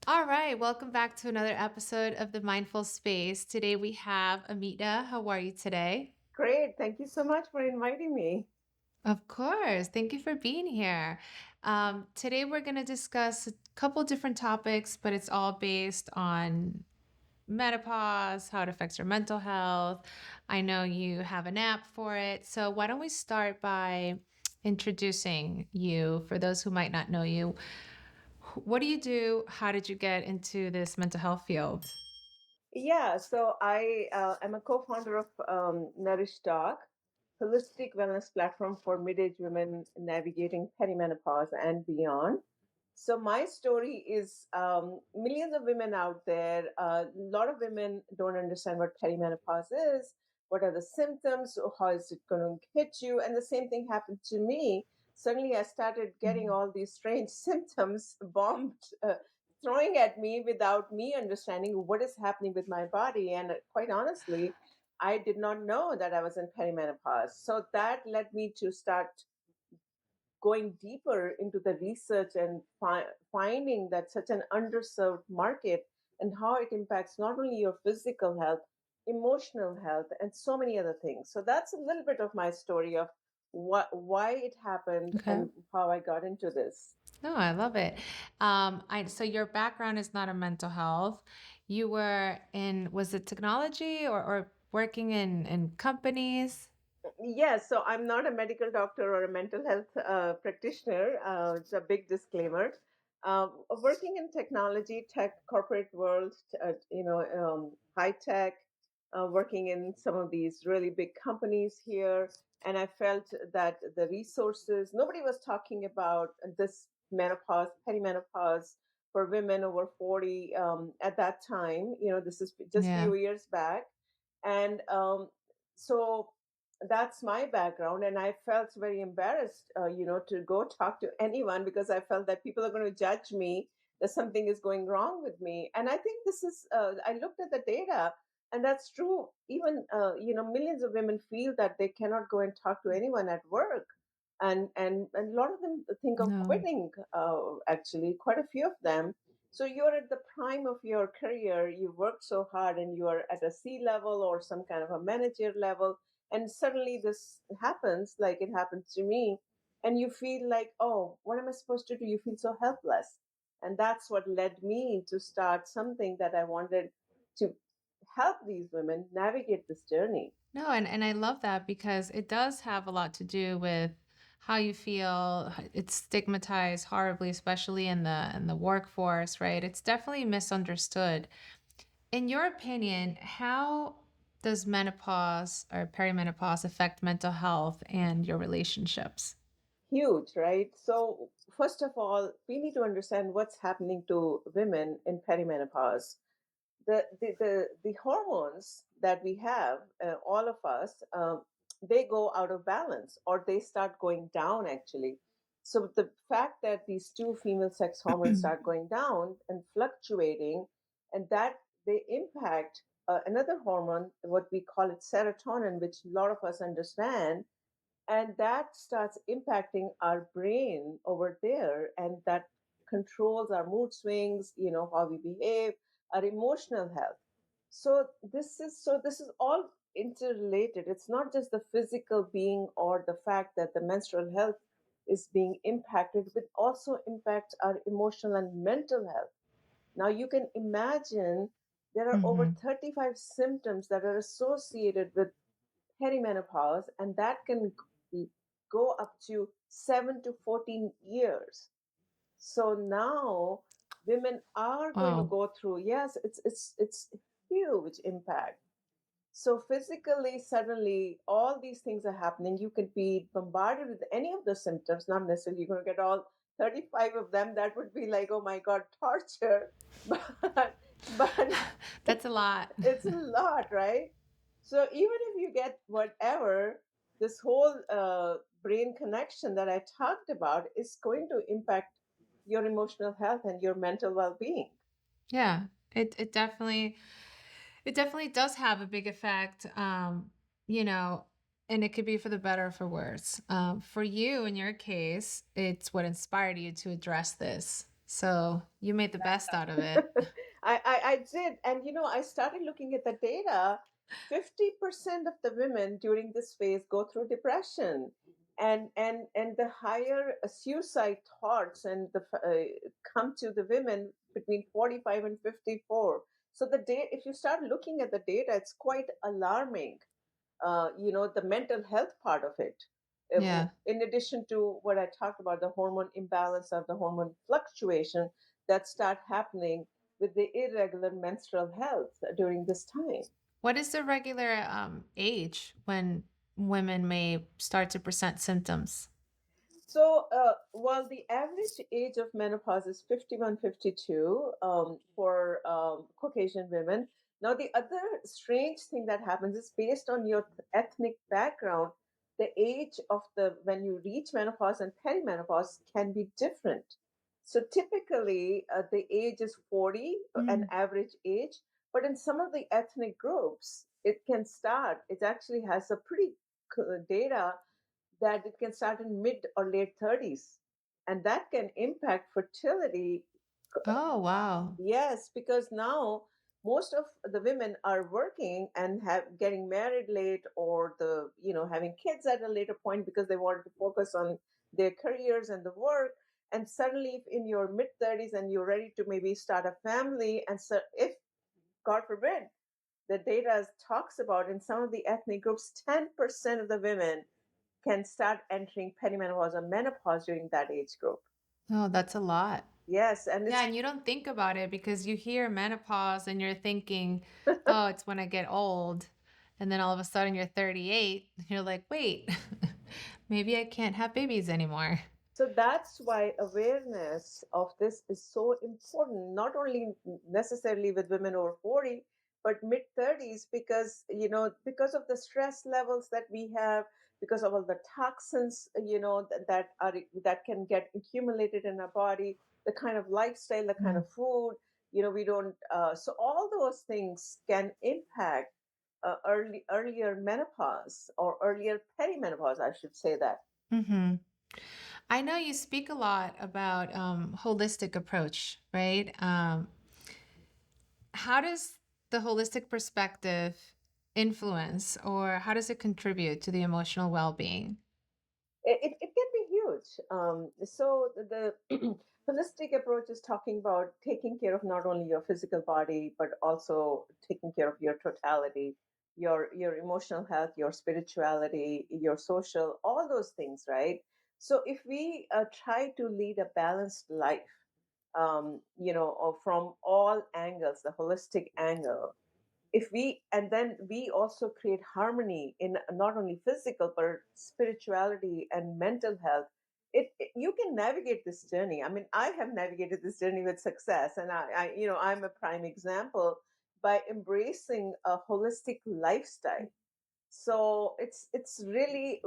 All right, welcome back to another episode of the Mindful Space. Today we have Amita. How are you today? Great. Thank you so much for inviting me. Of course. Thank you for being here. Today we're going to discuss a couple different topics, but it's all based on menopause, how it affects your mental health. I know you have an app for it. So why don't we start by introducing you for those who might not know you? What do you do? How did you get into this mental health field? Yeah, so I am a co-founder of Nourish Doc, holistic wellness platform for mid-age women navigating perimenopause and beyond. So my story is millions of women out there. A lot of women don't understand what perimenopause is. What are the symptoms? How is it going to hit you? And the same thing happened to me. Suddenly, I started getting all these strange symptoms bombed, throwing at me without me understanding what is happening with my body. And quite honestly, I did not know that I was in perimenopause. So that led me to start going deeper into the research and finding that such an underserved market and how it impacts not only your physical health, emotional health, and so many other things. So that's a little bit of my story of why it happened Okay. and how I got into this. No, I love it. So your background is not in mental health. You were in, was it technology or working in companies? Yes, so I'm not a medical doctor or a mental health practitioner. It's a big disclaimer. Working in technology, tech, corporate world, high tech, working in some of these really big companies here, and I felt that the resources nobody was talking about this menopause, perimenopause for women over 40 at that time. This is just Yeah. few years back, and so that's my background, and I felt very embarrassed to go talk to anyone because I felt that people are going to judge me, that something is going wrong with me. And I think this is I looked at the data, and that's true. Even millions of women feel that they cannot go and talk to anyone at work, and a lot of them think of No. quitting, actually quite a few of them. So you're at the prime of your career, you worked so hard, and you are at a C level or some kind of a manager level, and suddenly this happens like it happened to me, and you feel like, oh, what am I supposed to do? You feel so helpless. And that's what led me to start something that I wanted to help these women navigate this journey. No, and I love that because it does have a lot to do with how you feel. It's stigmatized horribly, especially in the workforce, right? It's definitely misunderstood. In your opinion, how does menopause or perimenopause affect mental health and your relationships? Huge, right? So first of all, we need to understand what's happening to women in perimenopause. The hormones that we have, all of us, they go out of balance or they start going down, actually. So the fact that these two female sex hormones start going down and fluctuating, and that they impact another hormone, what we call it serotonin, which a lot of us understand, and that starts impacting our brain over there, and that controls our mood swings, how we behave, our emotional health. So this is all interrelated. It's not just the physical being or the fact that the menstrual health is being impacted, but also impacts our emotional and mental health. Now you can imagine there are over Hmm. 35 symptoms that are associated with perimenopause, and that can go up to 7 to 14 years. So now women are going to Wow. go through, yes, it's huge impact. So physically, suddenly, all these things are happening. You can be bombarded with any of the symptoms, not necessarily you're going to get all 35 of them. That would be like, oh my God, torture. But That's a lot. it's a lot, right? So even if you get whatever, this whole brain connection that I talked about is going to impact your emotional health and your mental well-being. Yeah, it definitely does have a big effect. You know, and it could be for the better or for worse. For you, in your case, it's what inspired you to address this. So you made the best out of it. I did. And, I started looking at the data. 50% of the women during this phase go through depression. And the higher suicide thoughts come to the women between 45 and 54. So if you start looking at the data, it's quite alarming, the mental health part of it. Yeah. In addition to what I talked about, the hormone imbalance or the hormone fluctuation that start happening with the irregular menstrual health during this time. What is the regular age when women may start to present symptoms? So, while the average age of menopause is 51, 52 for Caucasian women, now the other strange thing that happens is based on your ethnic background, the age of when you reach menopause and perimenopause can be different. So, typically, the age is 40, an Mm. average age, but in some of the ethnic groups, it actually has a pretty data that it can start in mid or late 30s, and that can impact fertility. Oh, wow. Yes, because now most of the women are working and have getting married late, or having kids at a later point because they wanted to focus on their careers and the work. And suddenly, if in your mid 30s and you're ready to maybe start a family, and so if, god forbid, the data talks about in some of the ethnic groups, 10% of the women can start entering perimenopause or menopause during that age group. Oh, that's a lot. Yes, and Yeah, it's and you don't think about it because you hear menopause and you're thinking, oh, it's when I get old. And then all of a sudden you're 38. You're like, wait, maybe I can't have babies anymore. so that's why awareness of this is so important, not only necessarily with women over 40, but mid 30s, because, because of the stress levels that we have, because of all the toxins, that can get accumulated in our body, the kind of lifestyle, the kind Mm. of food, we don't, so all those things can impact earlier menopause or earlier perimenopause, I should say that. Hmm. I know you speak a lot about holistic approach, right? How does the holistic perspective influence or how does it contribute to the emotional well-being? It can be huge. So the holistic approach is talking about taking care of not only your physical body, but also taking care of your totality, your emotional health, your spirituality, your social, all those things, right? So if we try to lead a balanced life, or from all angles, the holistic angle, if we and then we also create harmony in not only physical but spirituality and mental health, you can navigate this journey. I mean, I have navigated this journey with success, and I'm a prime example by embracing a holistic lifestyle. So it's really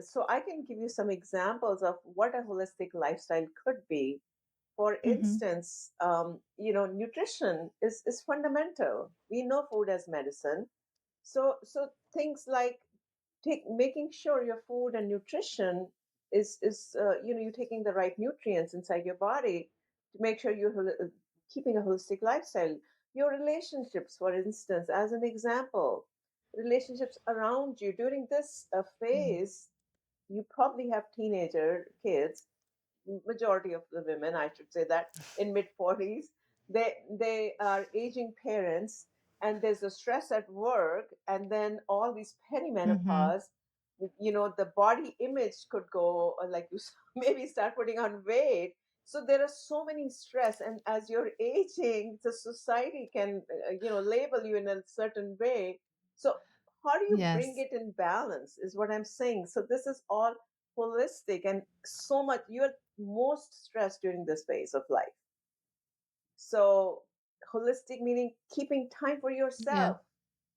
so I can give you some examples of what a holistic lifestyle could be. For Hmm. instance, nutrition is fundamental. We know food as medicine. So things like making sure your food and nutrition is you're taking the right nutrients inside your body to make sure you're keeping a holistic lifestyle. Your relationships, for instance, as an example, relationships around you during this phase, you probably have teenager kids, majority of the women, I should say, that in mid 40s, they are aging parents, and there's a stress at work, and then all these Hmm. perimenopause. The body image could go, like you maybe start putting on weight. So there are so many stress, and as you're aging, the society can label you in a certain way. So how do you bring Yes. it in balance is what I'm saying. So this is all holistic, and so much you're most stressed during this phase of life. So, holistic meaning keeping time for Yeah. yourself.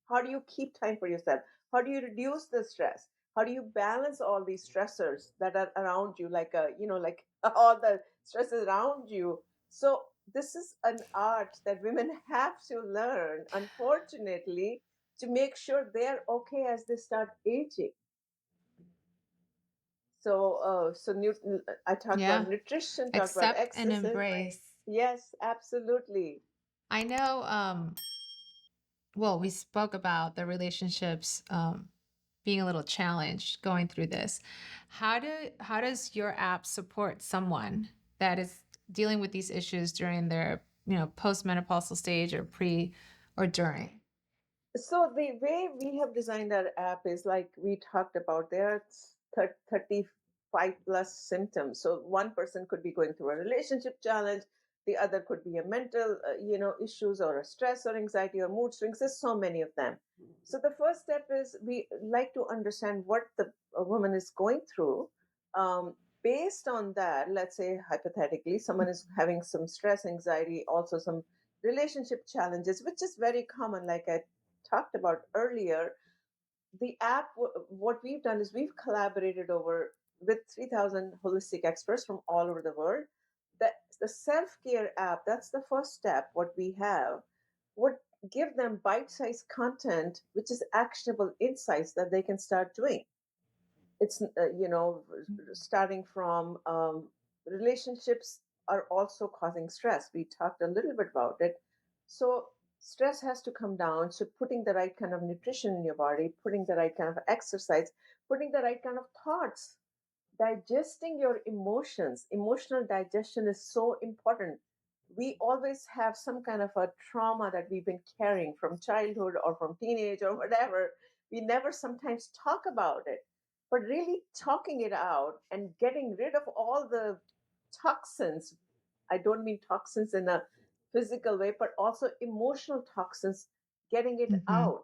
How do you keep time for yourself? How do you reduce the stress? How do you balance all these stressors that are around you, like like all the stresses around you? So, this is an art that women have to learn, unfortunately, to make sure they're okay as they start aging. I talked about Yeah. nutrition, talked about Accept and exercise. embrace. Yes, absolutely. I know, well, we spoke about the relationships being a little challenged going through this. How does your app support someone that is dealing with these issues during their, postmenopausal stage or pre or during? So the way we have designed our app is like we talked about. There are 35 plus symptoms. So one person could be going through a relationship challenge, the other could be a mental, issues or a stress or anxiety or mood swings. There's so many of them. So the first step is we like to understand what the a woman is going through. Based on that, let's say hypothetically, someone is having some stress, anxiety, also some relationship challenges, which is very common, like I talked about earlier. The app, what we've done is we've collaborated over with 3,000 holistic experts from all over the world. The self-care app, that's the first step. What we have would give them bite-sized content, which is actionable insights that they can start doing. It's starting from relationships are also causing stress. We talked a little bit about it. So stress has to come down, so putting the right kind of nutrition in your body, putting the right kind of exercise, putting the right kind of thoughts, digesting your emotions. Emotional digestion is so important. We always have some kind of a trauma that we've been carrying from childhood or from teenage or whatever. We never sometimes talk about it, but really talking it out and getting rid of all the toxins. I don't mean toxins in a physical way, but also emotional toxins, getting it Hmm. out.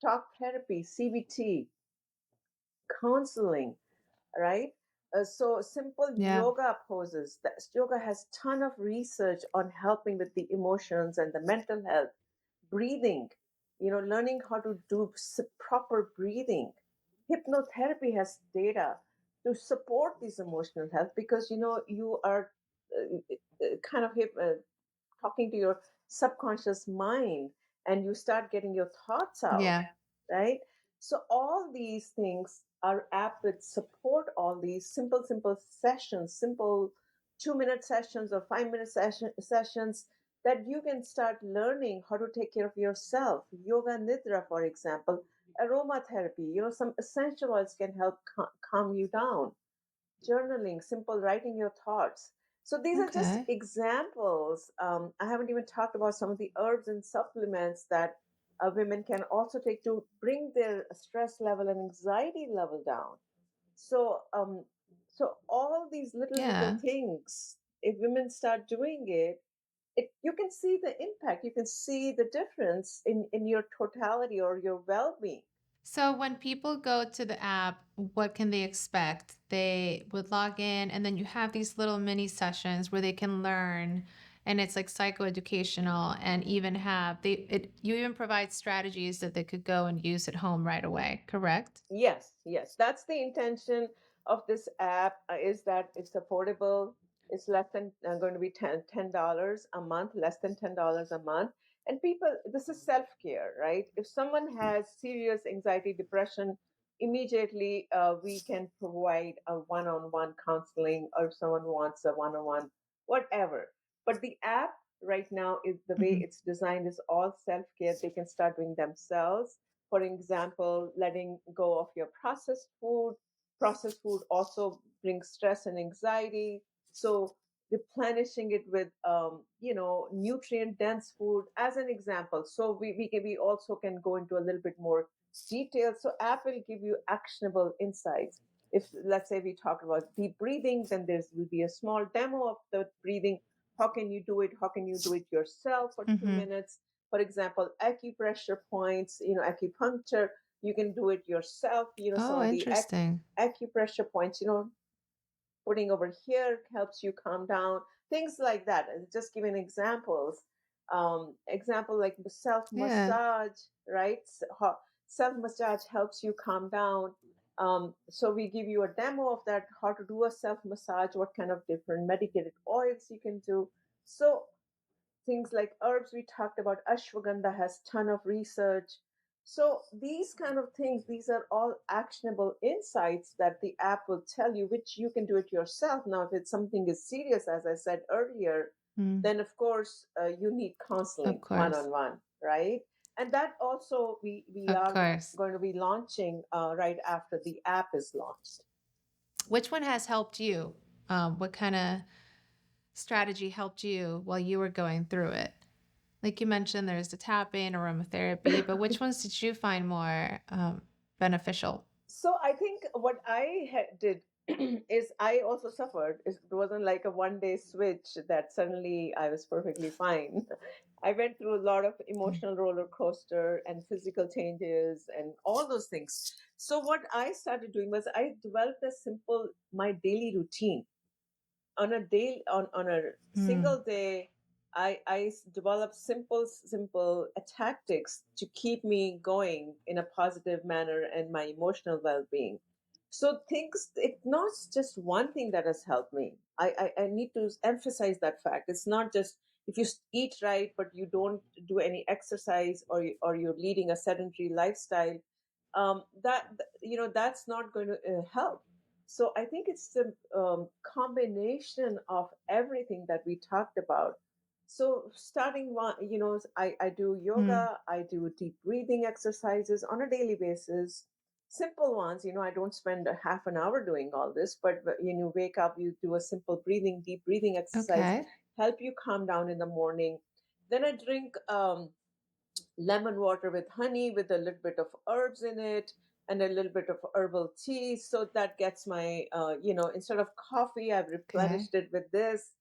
Talk therapy, CBT, counseling, right? So simple Yeah. yoga poses. Yoga has ton of research on helping with the emotions and the mental health. Breathing, learning how to do proper breathing. Hypnotherapy has data to support this emotional health, because you are kind of talking to your subconscious mind, and you start getting your thoughts out, Yeah. right? So all these things, our app would support all these simple sessions, simple 2-minute sessions or 5-minute sessions, that you can start learning how to take care of yourself. Yoga nidra, for example, aromatherapy, some essential oils can help calm you down. Journaling, simple writing your thoughts. So these are just Okay. examples. I haven't even talked about some of the herbs and supplements that women can also take to bring their stress level and anxiety level down. So all these little Yeah. things, if women start doing it, you can see the impact. You can see the difference in your totality or your well-being. So when people go to the app, what can they expect? They would log in and then you have these little mini sessions where they can learn, and it's like psychoeducational, and even have you even provide strategies that they could go and use at home right away, correct? Yes, yes. That's the intention of this app, is that it's affordable. It's less than going to be $10 a month, less than $10 a month. And people, this is self-care, right? If someone has serious anxiety, depression, immediately we can provide a one-on-one counseling, or if someone wants a one-on-one, whatever. But the app right now, is the way Hmm. it's designed, is all self-care. They can start doing themselves. For example, letting go of your processed food. Processed food also brings stress and anxiety. So replenishing it with, nutrient dense food, as an example. So we also can go into a little bit more detail. So app will give you actionable insights. If, let's say, we talk about deep breathing, then there will be a small demo of the breathing. How can you do it? How can you do it yourself for two Hmm. minutes? For example, acupressure points, acupuncture, you can do it yourself. Some Oh, of the interesting. acupressure points, putting over here helps you calm down, things like that. And just giving examples. Example like the self Yeah. massage, right? Self massage helps you calm down. So we give you a demo of that, how to do a self massage, what kind of different medicated oils you can do. So things like herbs, we talked about ashwagandha has ton of research. So these kind of things, these are all actionable insights that the app will tell you, which you can do it yourself. Now, if it's something is serious, as I said earlier, Mm, then of course you need of counseling one course. on one, right? And that also we Of are course. going to be launching right after the app is launched. Which one has helped you? What kind of strategy helped you while you were going through it? Like you mentioned, there's the tapping, aromatherapy, but which ones did you find more beneficial? So I think what did is I also suffered. It wasn't like a one day switch that suddenly I was perfectly fine. I went through a lot of Mm. emotional roller coaster and physical changes and all those things. So what I started doing was I developed a simple my daily routine on a day on a Mm, single day. I develop simple tactics to keep me going in a positive manner and my emotional well-being. So things, it's not just one thing that has helped me. I need to emphasize that fact. It's not just if you eat right but you don't do any exercise, or you're leading a sedentary lifestyle, that's not going to help. So I think it's the combination of everything that we talked about. So starting one, I do mm, yoga, I do deep breathing exercises on a daily basis, simple ones. I don't spend a half an hour doing all this, but you wake up, you do a simple deep breathing exercise, okay. help you calm down in the morning. Then I drink lemon water with honey with a little bit of herbs in it and a little bit of herbal tea. So that gets my, instead of coffee, I've Okay. replenished it with this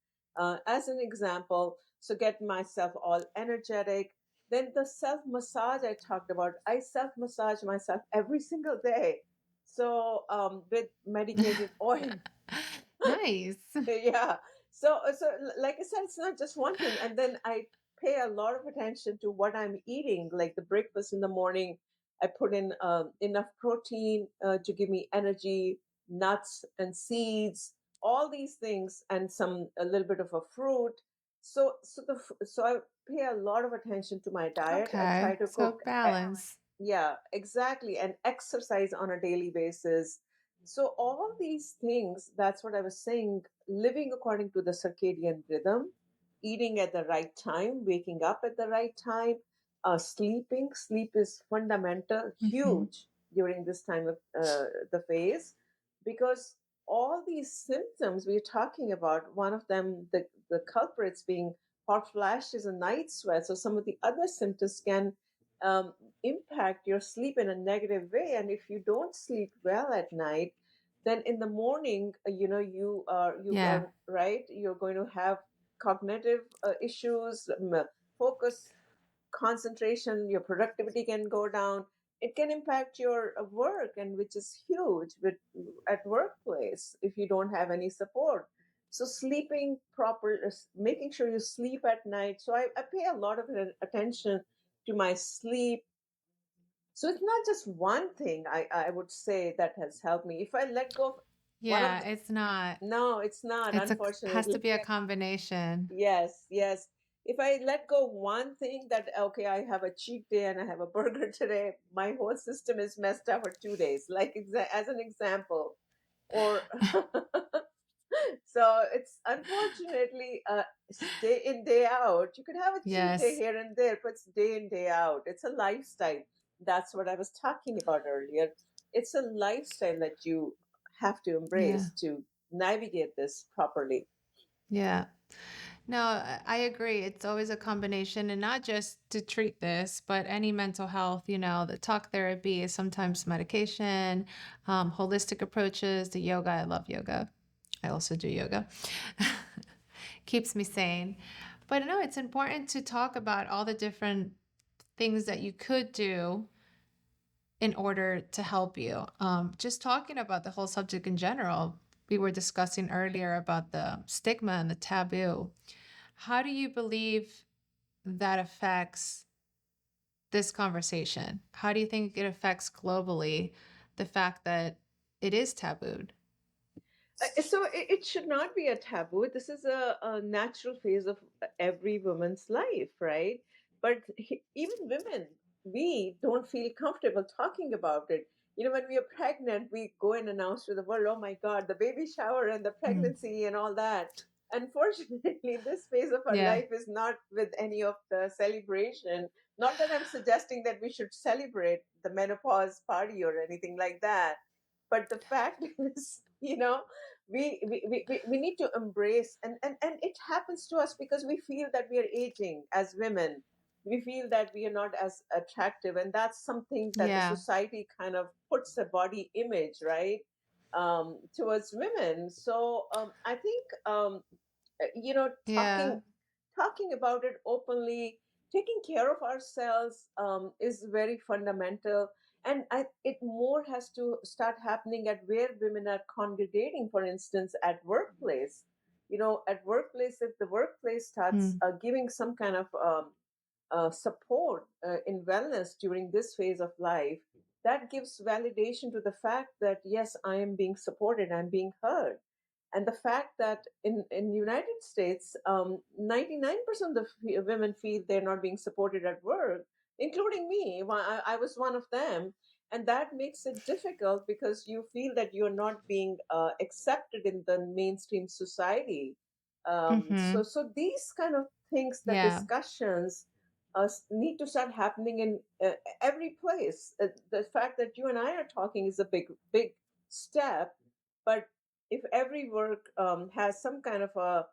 as an example. So get myself all energetic. Then the self massage I talked about, I self massage myself every single day. So with medicated oil. Nice. Yeah. So like I said, it's not just one thing. And then I pay a lot of attention to what I'm eating. Like the breakfast in the morning, I put in enough protein to give me energy, nuts and seeds, all these things, and a little bit of a fruit. So I pay a lot of attention to my diet. I Okay. try to So cook. balance. Yeah, exactly. And exercise on a daily basis. So, all these things, that's what I was saying, living according to the circadian rhythm, eating at the right time, waking up at the right time, sleeping. Sleep is fundamental, Hmm. huge during this time of the phase, because all these symptoms we're talking about, one of them, the culprits being hot flashes and night sweats, or some of the other symptoms can um, impact your sleep in a negative way. And if you don't sleep well at night, then in the morning, Yeah. you are right, you're going to have cognitive issues, focus, concentration, your productivity can go down. It can impact your work, and which is huge with at workplace if you don't have any support. So sleeping proper, making sure you sleep at night. So I pay a lot of attention to my sleep. So it's not just one thing, I would say, that has helped me. If I let go of one of Yeah, the, it's not. no, it's not, It's a has to unfortunately. be a combination. Yes, yes. If I let go one thing, that okay, I have a cheat day and I have a burger today, my whole system is messed up for 2 days. Like as an example, or so it's unfortunately day in day out. You could have a cheat day Yes. here and there, but it's day in day out. It's a lifestyle. That's what I was talking about earlier. It's a lifestyle that you have to Yeah. embrace to navigate this properly. Yeah. No, I agree. It's always a combination, and not just to treat this, but any mental health, the talk therapy is sometimes medication, holistic approaches, the yoga. I love yoga. I also do yoga. Keeps me sane. But no, it's important to talk about all the different things that you could do in order to help you. Just talking about the whole subject in general, we were discussing earlier about the stigma and the taboo. How do you believe that affects this conversation? How do you think it affects globally the fact that it is tabooed? So it should not be a taboo. This is a natural phase of every woman's life, right? But even women, we don't feel comfortable talking about it. When we are pregnant, we go and announce to the world, oh my God, the baby shower and the Mm. pregnancy and all that. Unfortunately, this phase of our Yeah. life is not with any of the celebration. Not that I'm suggesting that we should celebrate the menopause party or anything like that, but the fact is, we need to embrace, and it happens to us because we feel that we are aging as women. We feel that we are not as attractive, and that's something that the Yeah. society kind of puts a body image, right, towards women. So I think, you know Yeah. talking about it openly, taking care of ourselves, is very fundamental. And it more has to start happening at where women are congregating, for instance, at workplace. At workplace, if the workplace starts Mm. giving some kind of support in wellness during this phase of life, that gives validation to the fact that yes, I am being supported, I'm being heard. And the fact that in United States, 99% of women feel they're not being supported at work, including me. I was one of them. And that makes it difficult because you feel that you're not being accepted in the mainstream society. Mhm. So these kind of things, the Yeah. discussions need to start happening in every place. The fact that you and I are talking is a big step, but if every work has some kind of a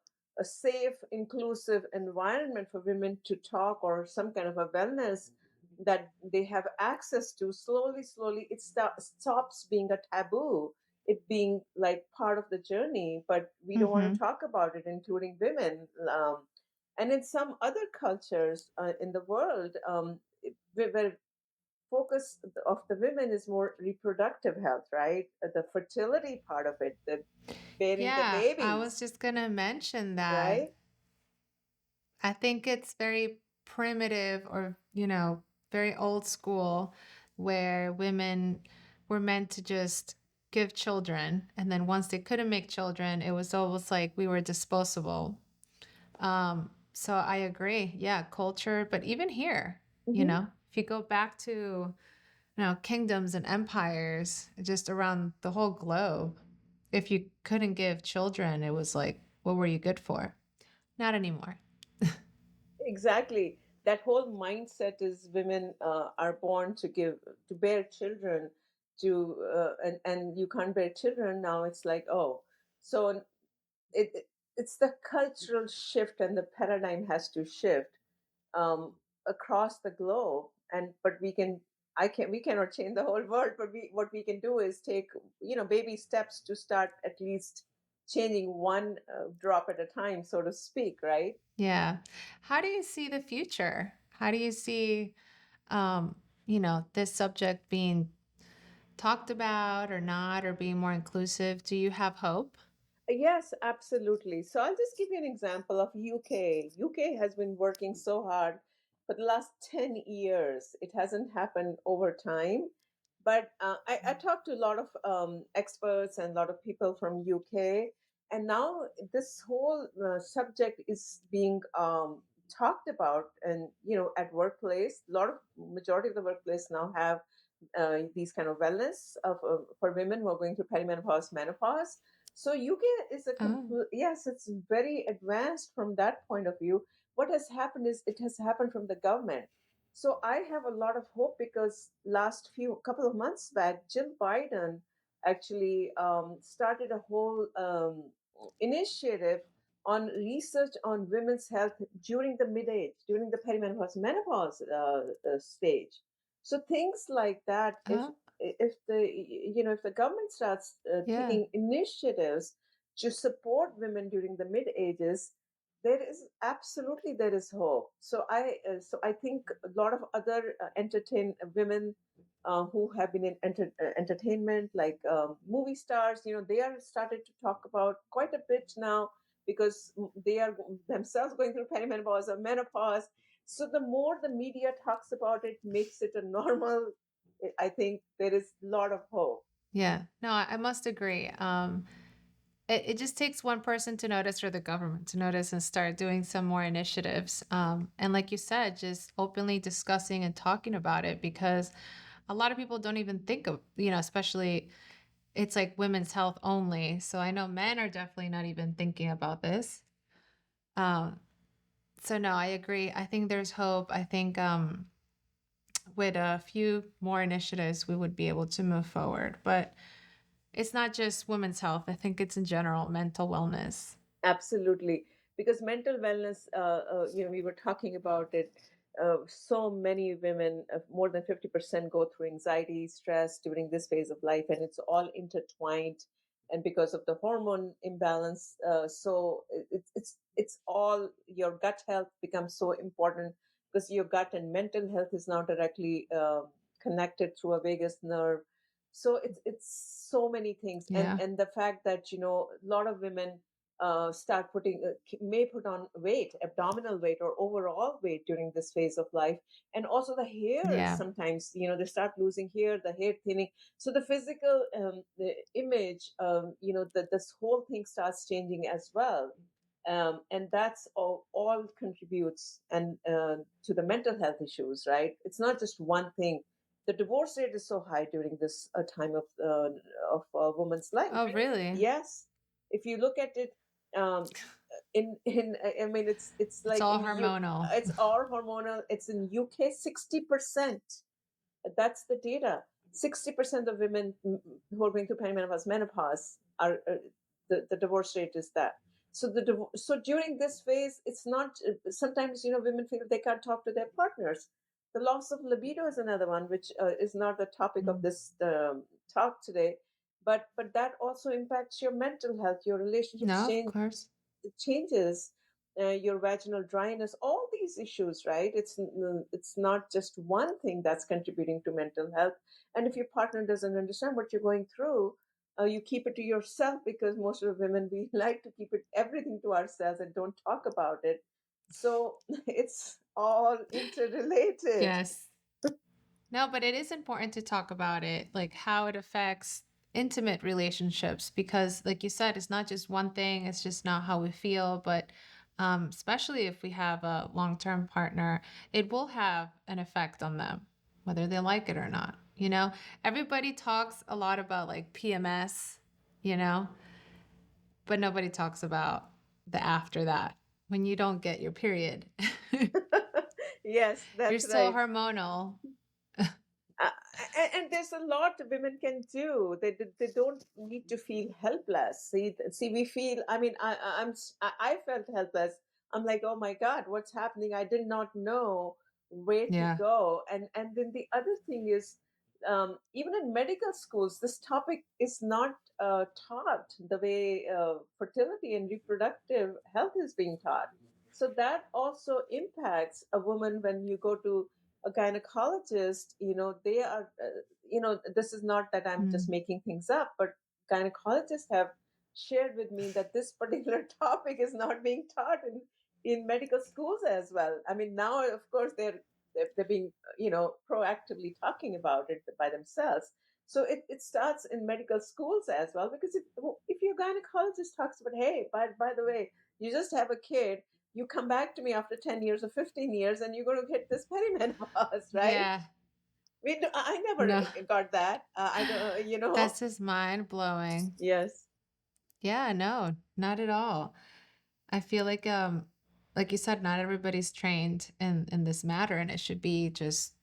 safe, inclusive environment for women to talk, or some kind of a wellness that they have access to, slowly it stops being a taboo, it being like part of the journey. But we don't want to Mhm. talk about it, including women. And in some other cultures in the world, where focus of the women is more reproductive health, right? The fertility part of it, the bearing the Yeah, I was babies, just gonna mention that. right? I think it's very primitive or, very old school where women were meant to just give children. And then once they couldn't make children, it was almost like we were disposable. So I agree. Yeah, culture, but even here, Hmm. if you go back to, kingdoms and empires just around the whole globe, if you couldn't give children, it was like, what were you good for? Not anymore. Exactly. That whole mindset is women are born to bear children, and you can't bear children now. It's like, oh, so it's the cultural shift, and the paradigm has to shift across the globe. And but we cannot change the whole world, but what we can do is take baby steps to start at least changing one drop at a time, so to speak, right? Yeah. How do you see the future? How do you see, this subject being talked about or not, or being more inclusive? Do you have hope? Yes, absolutely. So I'll just give you an example of UK. UK has been working so hard for the last 10 years. It hasn't happened over time. But I talked to a lot of experts and a lot of people from UK. And now this whole subject is being talked about, and at workplace. A lot of majority of the workplace now have these kind of wellness for women who are going through perimenopause, menopause. So UK is a Oh, complete, yes, it's very advanced from that point of view. What has happened is it has happened from the government. So I have a lot of hope because last few couple of months back, Jill Biden actually started a whole initiative on research on women's health during the mid age, during the perimenopause, menopause stage. So things like that, oh, if the government starts yeah, taking initiatives to support women during the mid ages, there is hope. So I think a lot of other entertain women who have been in entertainment, like movie stars, they are started to talk about quite a bit now, because they are themselves going through perimenopause or menopause. So the more the media talks about it, makes it a normal. I think there is a lot of hope. yeah. No, I must agree. it just takes one person to notice or the government to notice and start doing some more initiatives. And like you said, just openly discussing and talking about it because a lot of people don't even think of, especially it's like women's health only. So I know men are definitely not even thinking about this. Um, so no, I agree. I think there's hope. I think with a few more initiatives, we would be able to move forward. But it's not just women's health. I think it's in general mental wellness. Absolutely, because mental wellness, we were talking about it. So many women, more than 50%, go through anxiety, stress during this phase of life, and it's all intertwined. And because of the hormone imbalance, it's all your gut health becomes so important because your gut and mental health is now directly connected through a vagus nerve. So it's so many things, and Yeah. the fact that a lot of women start putting may put on weight, abdominal weight or overall weight during this phase of life. And also the hair, Yeah. sometimes they start losing hair, the hair thinning. So the physical the image, that this whole thing starts changing as well. And that's all contributes and to the mental health issues, right? It's not just one thing. The divorce rate is so high during this time of a woman's life. Oh, really? Yes, if you look at it, um, in I mean, it's It's like all in hormonal. it's all hormonal. It's in UK 60%. That's the data. 60% of women who are going through perimenopause, menopause, are the divorce rate is that. So so during this phase, it's not. Sometimes women feel they can't talk to their partners. The loss of libido is another one, which is not the topic of Mm. this talk today. But that also impacts your mental health. Your relationships No, of course. changes, your vaginal dryness, all these issues, right? It's not just one thing that's contributing to mental health. And if your partner doesn't understand what you're going through, you keep it to yourself, because most of the women, we like to keep it everything to ourselves and don't talk about it. So it's all interrelated. Yes. No, but it is important to talk about it, like how it affects intimate relationships, because, like you said, it's not just one thing, it's just not how we feel. But especially if we have a long term partner, it will have an effect on them, whether they like it or not. Everybody talks a lot about like PMS, you know, but nobody talks about the after that when you don't get your period. Yes, You're that's still right. hormonal. uh, and there's a lot women can do. They don't need to feel helpless. See, we feel. I mean, I felt helpless. I'm like, oh my god, what's happening? I did not know where to Yeah. go. And then the other thing is, even in medical schools, this topic is not taught the way fertility and reproductive health is being taught. So that also impacts a woman when you go to a gynecologist. They are this is not that I'm just Mm. making things up, but gynecologists have shared with me that this particular topic is not being taught in medical schools as well. I mean, now of course they're being proactively talking about it by themselves. So it starts in medical schools as well, because if your gynecologist talks about, hey, by the way, you just have a kid, you come back to me after 10 years or 15 years and you're going to hit this perimenopause, right? Yeah. I never No. got that. I don't, That's just mind blowing. Yes. Yeah, no, not at all. I feel like you said, not everybody's trained in this matter, and it should be just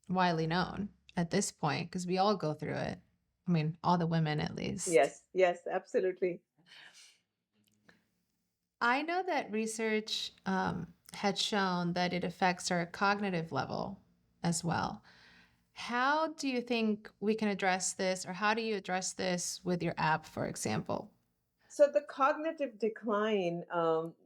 widely known at this point because we all go through it. I mean, all the women at least. Yes. Yes. Absolutely. I know that research had shown that it affects our cognitive level as well. How do you think we can address this, or how do you address this with your app, for example? So the cognitive decline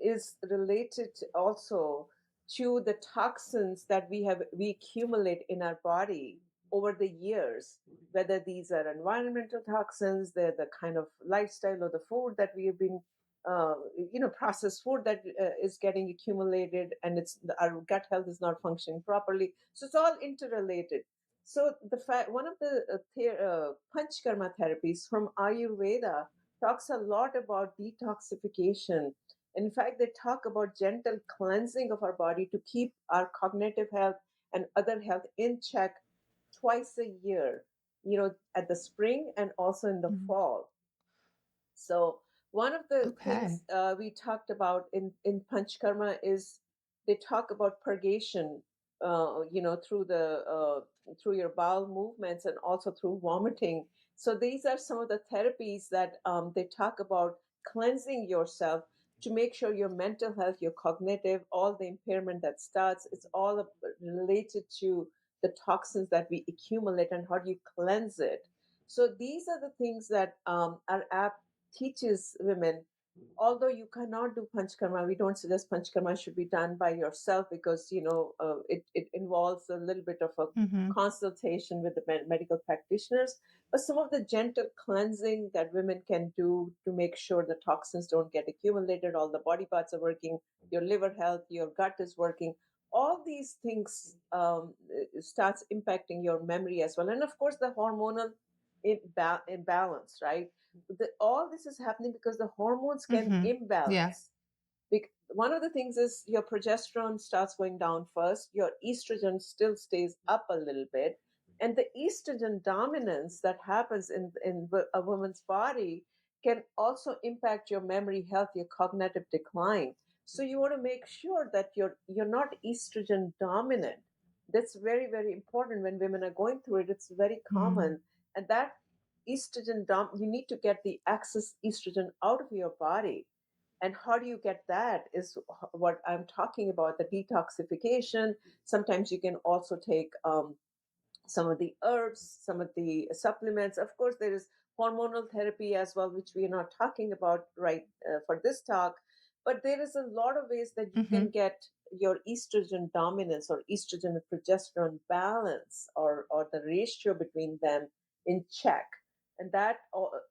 is related also to the toxins that we accumulate in our body over the years. Whether these are environmental toxins, they're the kind of lifestyle or the food that we have been, processed food that is getting accumulated, and our gut health is not functioning properly. So it's all interrelated. So one of the panchkarma therapies from Ayurveda talks a lot about detoxification. In fact, they talk about gentle cleansing of our body to keep our cognitive health and other health in check twice a year, at the spring and also in the Mhm. fall. So one of the Okay. things we talked about in Panchkarma is they talk about purgation, through your bowel movements and also through vomiting. So these are some of the therapies that they talk about cleansing yourself to make sure your mental health, your cognitive, all the impairment that starts, it's all related to the toxins that we accumulate and how do you cleanse it. So these are the things that our app teaches women. Although you cannot do panchkarma, we don't suggest panchkarma should be done by yourself because it involves a little bit of a Mhm. consultation with the medical practitioners. But some of the gentle cleansing that women can do to make sure the toxins don't get accumulated, all the body parts are working, your liver health, your gut is working. All these things starts impacting your memory as well, and of course the hormonal imbalance, right? All this is happening because the hormones can Mhm. Yeah. imbalance. One of the things is your progesterone starts going down first, your estrogen still stays up a little bit, and the estrogen dominance that happens in a woman's body can also impact your memory health, your cognitive decline. So you want to make sure that you're not estrogen dominant. That's very, very important when women are going through it. It's very Mm. common. And that you need to get the excess estrogen out of your body. And how do you get that is what I'm talking about, the detoxification. Sometimes you can also take some of the herbs, some of the supplements. Of course, there is hormonal therapy as well, which we are not talking about right for this talk. But there is a lot of ways that you can Mhm. get your estrogen dominance or estrogen and progesterone balance, or the ratio between them in check. And that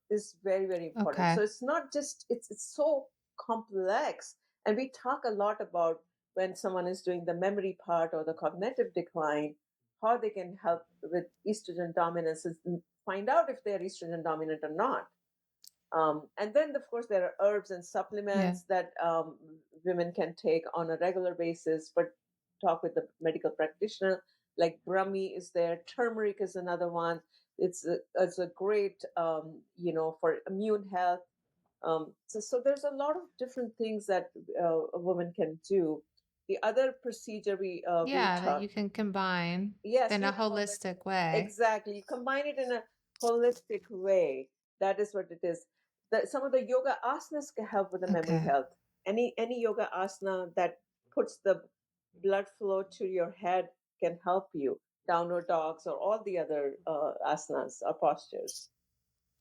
is very, very important. So Okay. it's not just, it's so complex. And we talk a lot about when someone is doing the memory part or the cognitive decline, how they can help with estrogen dominance is find out if they're estrogen dominant or not. And then, of course, there are herbs and Yeah. supplements that women can take on a regular basis, but talk with the medical practitioner. Like Brahmi is there, turmeric is another one. It's a great, for immune health. So there's a lot of different things that a woman can do. The other procedure we Yeah, that talk, you can combine yes, in a holistic way. exactly. You combine it in a holistic way. That is what it is. Some of the yoga asanas can help with the memory Okay. health. Any yoga asana that puts the blood flow to your head can help you. Downward dogs or all the other asanas or postures.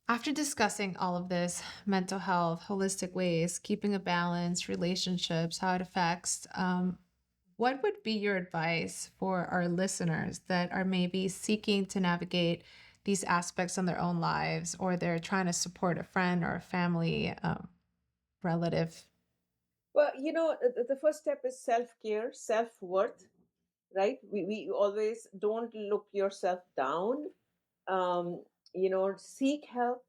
After discussing all of this mental health, holistic ways, keeping a balance, relationships, how it affects, what would be your advice for our listeners that are maybe seeking to navigate these aspects in their own lives, or they're trying to support a friend or a family relative? Well, the first step is self care, self worth, right? We always don't look yourself down. um, Seek help,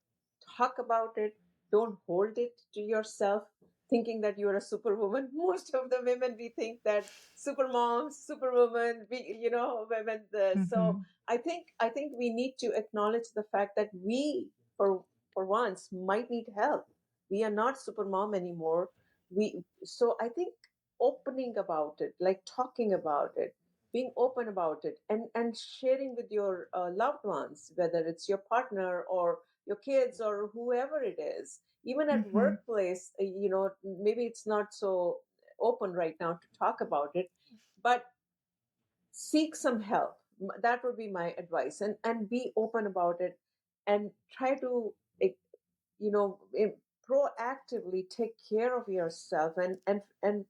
talk about it, don't hold it to yourself, thinking that you're a superwoman. Most of the women, we think that supermom, superwoman, women. So Hmm. I think we need to acknowledge the fact that we, for once, might need help. We are not supermom anymore. So I think opening about it, like talking about it, being open about it, and sharing with your loved ones, whether it's your partner or your kids or whoever it is, even at Hmm. workplace. Maybe it's not so open right now to talk about it, but seek some help. That would be my advice, and be open about it, and try to eh, you know im- proactively take care of yourself, and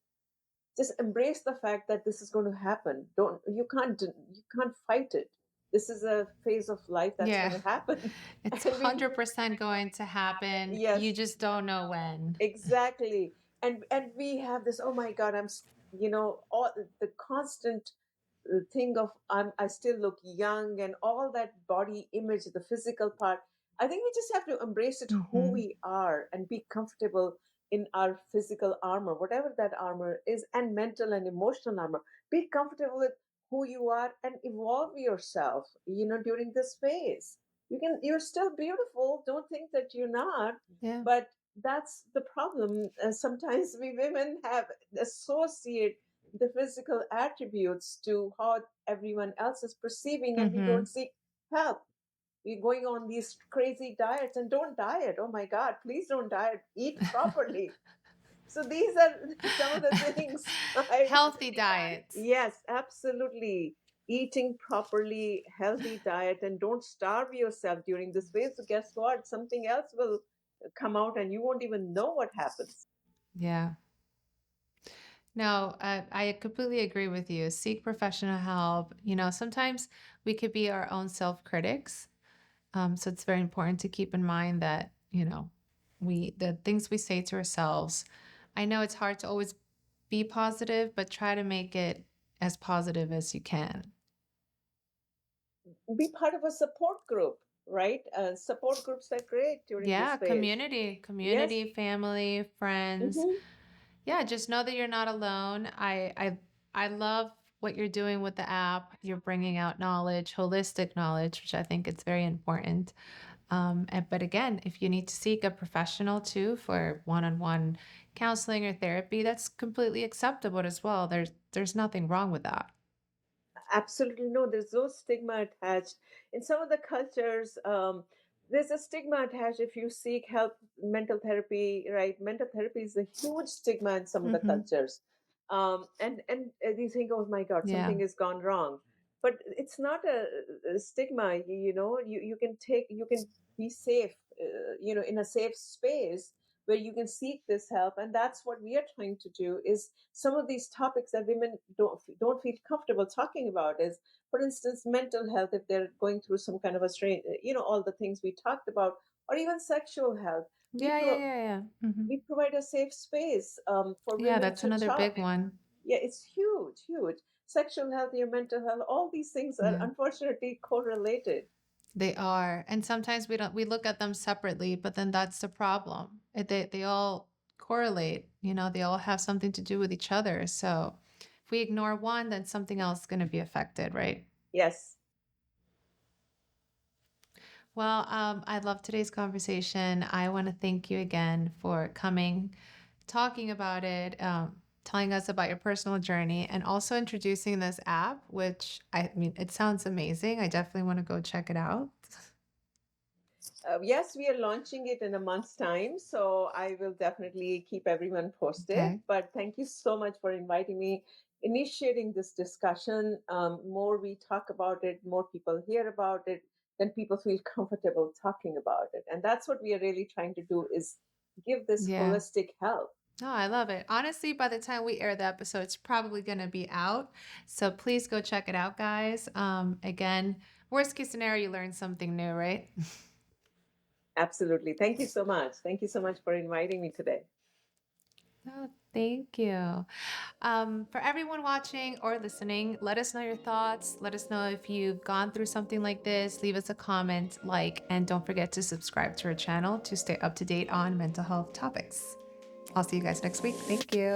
just embrace the fact that this is going to happen. Don't You can't fight it. This is a phase of life that's going Yeah, to happen. it's And we 100% going to happen. You Yes, just don't know when. exactly. And we have this, oh my god, all the constant thing of I still look young, and all that body image, the physical part. I think we just have to embrace it who Mhm. we are and be comfortable in our physical armor, whatever that armor is, and mental and emotional armor. Be comfortable with who you are and evolve yourself, during this phase. You're still beautiful. Don't think that you're not. Yeah. But that's the problem. Sometimes we women have associate the physical attributes to how everyone else is perceiving, and we don't Mhm. seek help. We're going on these crazy diets, and don't diet. Oh my God, please don't diet. Eat properly. So these are some of the things I, Healthy diets. yes, absolutely. Eating properly, healthy diet, and don't starve yourself during this phase. So guess what? Something else will come out and you won't even know what happens. Yeah. No, I completely agree with you. Seek professional help. Sometimes we could be our own self critics. So it's very important to keep in mind that, the things we say to ourselves, I know it's hard to always be positive, but try to make it as positive as you can. Be part of a support group, right? Support groups are great during this Yeah, phase. community, Yes. community, family, friends. Hmm. Yeah, just know that you're not alone. I love what you're doing with the app. You're bringing out knowledge, holistic knowledge, which I think is very important. But again, if you need to seek a professional too for one-on-one counseling or therapy, that's completely acceptable as well. There's nothing wrong with that. Absolutely no, there's no stigma attached. In some of the cultures, there's a stigma attached if you seek help, mental therapy, right? Mental therapy is a huge stigma in some of the Hmm. cultures. And you think, oh my God, Yeah. something has gone wrong. But it's not a stigma, you can be safe, in a safe space where you can seek this help. And that's what we are trying to do, is some of these topics that women don't feel comfortable talking about is, for instance, mental health, if they're going through some kind of a strain, all the things we talked about, or even sexual health. we Yeah, yeah, pro- yeah, yeah. we provide a safe space for Yeah, women that's to another talk. big one. Yeah, it's huge. Sexual health, your mental health, all these things are Yeah. unfortunately correlated. They are. And sometimes we look at them separately, but then that's the problem. They all correlate, they all have something to do with each other. So if we ignore one, then something else is going to be affected, right? Yes. Well, I love today's conversation. I want to thank you again for coming, talking about it, telling us about your personal journey, and also introducing this app, which I mean, it sounds amazing. I definitely want to go check it out. Yes, we are launching it in a month's time, so I will definitely keep everyone posted. Okay. But thank you so much for inviting me, initiating this discussion. More we talk about it, more people hear about it, then people feel comfortable talking about it, and that's what we are really trying to do, is give this Yeah. holistic help. Oh, I love it. Honestly, by the time we air the episode, it's probably going to be out. So please go check it out, guys. Again, worst case scenario, you learn something new, right? Absolutely. Thank you so much. Thank you so much for inviting me today. Oh, thank you. For everyone watching or listening, let us know your thoughts. Let us know if you've gone through something like this. Leave us a comment, and don't forget to subscribe to our channel to stay up to date on mental health topics. I'll see you guys next week. Thank you.